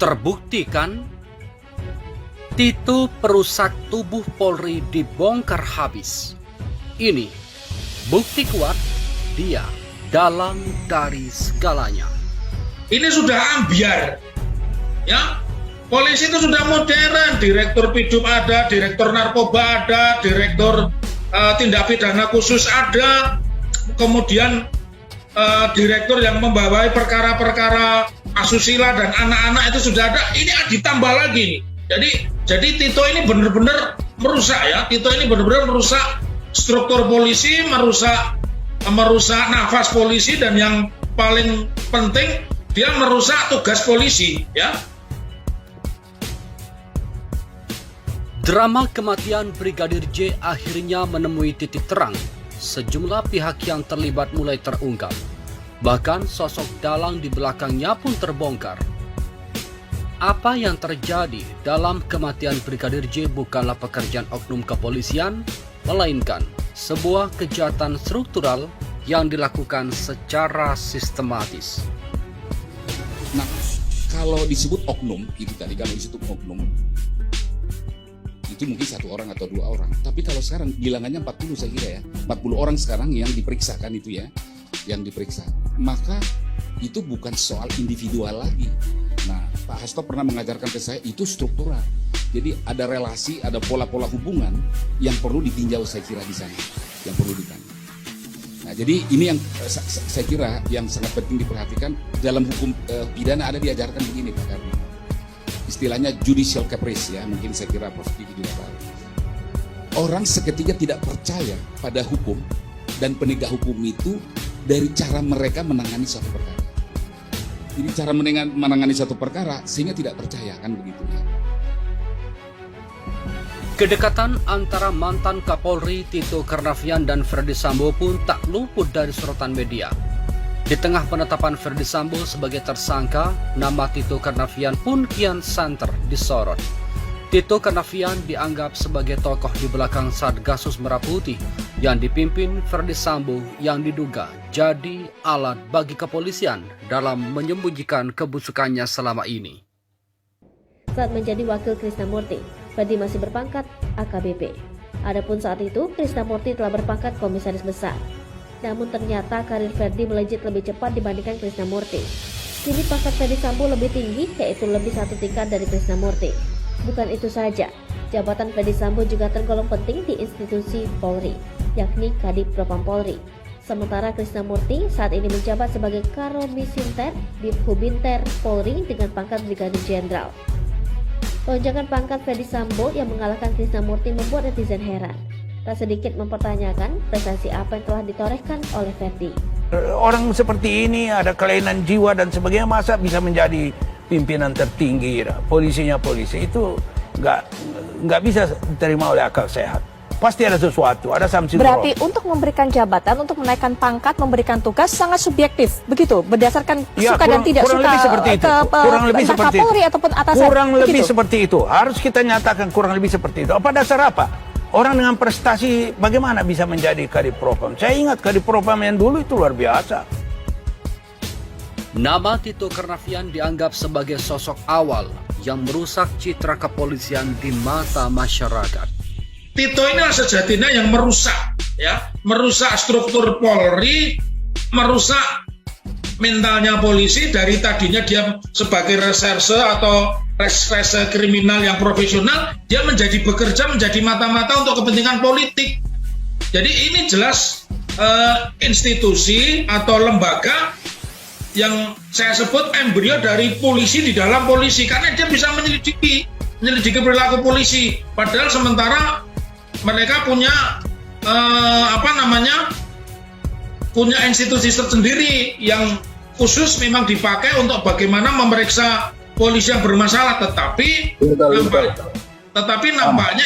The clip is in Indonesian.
Terbukti kan? Tito perusak tubuh Polri dibongkar habis. Ini bukti kuat dia dalang dari segalanya. Ini sudah ambiar, ya. Polisi itu sudah modern, direktur Pidum ada, direktur narkoba ada, direktur tindak pidana khusus ada, kemudian direktur yang membawai perkara-perkara asusila dan anak-anak itu sudah ada. Ini ditambah lagi nih. Jadi Tito ini benar-benar merusak ya. Tito ini benar-benar merusak struktur polisi, merusak nafas polisi, dan yang paling penting dia merusak tugas polisi ya. Drama kematian Brigadir J akhirnya menemui titik terang. Sejumlah pihak yang terlibat mulai terungkap. Bahkan sosok dalang di belakangnya pun terbongkar. Apa yang terjadi dalam kematian Brigadir J bukanlah pekerjaan oknum kepolisian, melainkan sebuah kejahatan struktural yang dilakukan secara sistematis. Nah, kalau disebut oknum, itu tadi kalau disebut oknum, itu mungkin 1 orang atau 2 orang. Tapi kalau sekarang bilangannya 40 saya kira ya. 40 orang sekarang yang diperiksakan itu ya, yang diperiksa. Maka itu bukan soal individual lagi. Nah, Pak Hasto pernah mengajarkan ke saya itu struktural. Jadi ada relasi, ada pola-pola hubungan yang perlu ditinjau saya kira di sana, yang perlu ditanya. Nah, jadi ini yang saya kira yang sangat penting diperhatikan dalam hukum pidana. Ada diajarkan begini Pak Karni. Istilahnya judicial caprice ya, mungkin saya kira Prof. Kiki juga tahu. Orang seketika tidak percaya pada hukum dan penegak hukum itu dari cara mereka menangani suatu perkara. Jadi cara menangani suatu perkara sehingga tidak percaya, kan begitu ya. Kedekatan antara mantan Kapolri Tito Karnavian dan Ferdy Sambo pun tak luput dari sorotan media. Di tengah penetapan Ferdy Sambo sebagai tersangka, nama Tito Karnavian pun kian santer disorot. Tito Karnavian dianggap sebagai tokoh di belakang Satgasus Merah Putih yang dipimpin Ferdy Sambo yang diduga jadi alat bagi kepolisian dalam menyembunyikan kebusukannya selama ini. Saat menjadi wakil Krisnamurti, Ferdy masih berpangkat AKBP. Adapun saat itu, Krisnamurti telah berpangkat komisaris besar. Namun ternyata karir Ferdy melejit lebih cepat dibandingkan Krisnamurti. Kini pangkat Ferdy Sambo lebih tinggi, yaitu lebih 1 tingkat dari Krisnamurti. Bukan itu saja, jabatan Ferdy Sambo juga tergolong penting di institusi Polri, yakni Kadif Propam Polri. Sementara Krisnamurti saat ini menjabat sebagai Karomisinter di Hubinter Polri dengan pangkat Brigadir Jenderal. Lonjakan pangkat Ferdy Sambo yang mengalahkan Krisnamurti membuat netizen heran. Tak sedikit mempertanyakan prestasi apa yang telah ditorehkan oleh Ferdy. Orang seperti ini ada kelainan jiwa dan sebagainya, masa bisa menjadi pimpinan tertinggi? Polisinya polisi itu nggak bisa diterima oleh akal sehat. Pasti ada sesuatu, ada something wrong. Berarti untuk memberikan jabatan, untuk menaikkan pangkat, memberikan tugas sangat subjektif, begitu? Berdasarkan ya, suka dan tidak suka kurang lebih seperti itu. Kapolri ataupun atasan. Kurang lebih begitu? Seperti itu. Harus kita nyatakan kurang lebih seperti itu. Apa dasar apa? Orang dengan prestasi bagaimana bisa menjadi Kadif Propam? Saya ingat Kadif Propam yang dulu itu luar biasa. Nama Tito Karnavian dianggap sebagai sosok awal yang merusak citra kepolisian di mata masyarakat. Tito ini sejatinya yang merusak struktur Polri, merusak mentalnya polisi. Dari tadinya dia sebagai reserse atau reserse kriminal yang profesional, dia menjadi bekerja, menjadi mata-mata untuk kepentingan politik. Jadi ini jelas institusi atau lembaga yang saya sebut embrio dari polisi di dalam polisi, karena dia bisa menyelidiki perilaku polisi. Padahal sementara mereka punya punya institusi tersendiri yang khusus memang dipakai untuk bagaimana memeriksa polisi yang bermasalah, tetapi nampaknya